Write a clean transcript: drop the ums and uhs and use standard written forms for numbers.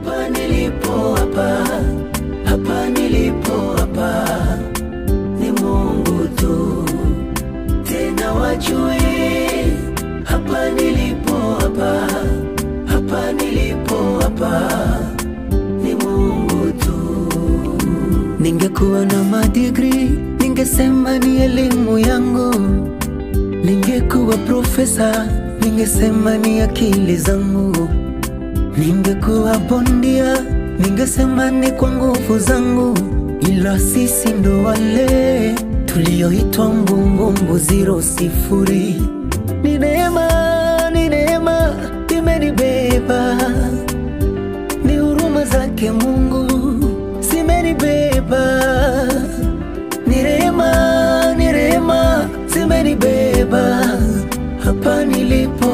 hapa nilipo hapa ni Mungu tu. Tena wajue hapa nilipo hapa ni Mungu tu. Ningekuwa na madigri, ningesema ni elimu yangu. Ningekuwa profesa, ningesema ni akili zangu. Ningekuwa bondia, ningesema ni kwa nguvu zangu. Ila sisi ndo wale tulioitwa mbungumbu 00. Ni neema imenibeba, ni huruma zake Mungu zimenibeba. Ni rehema zimenibeba, hapa nilipo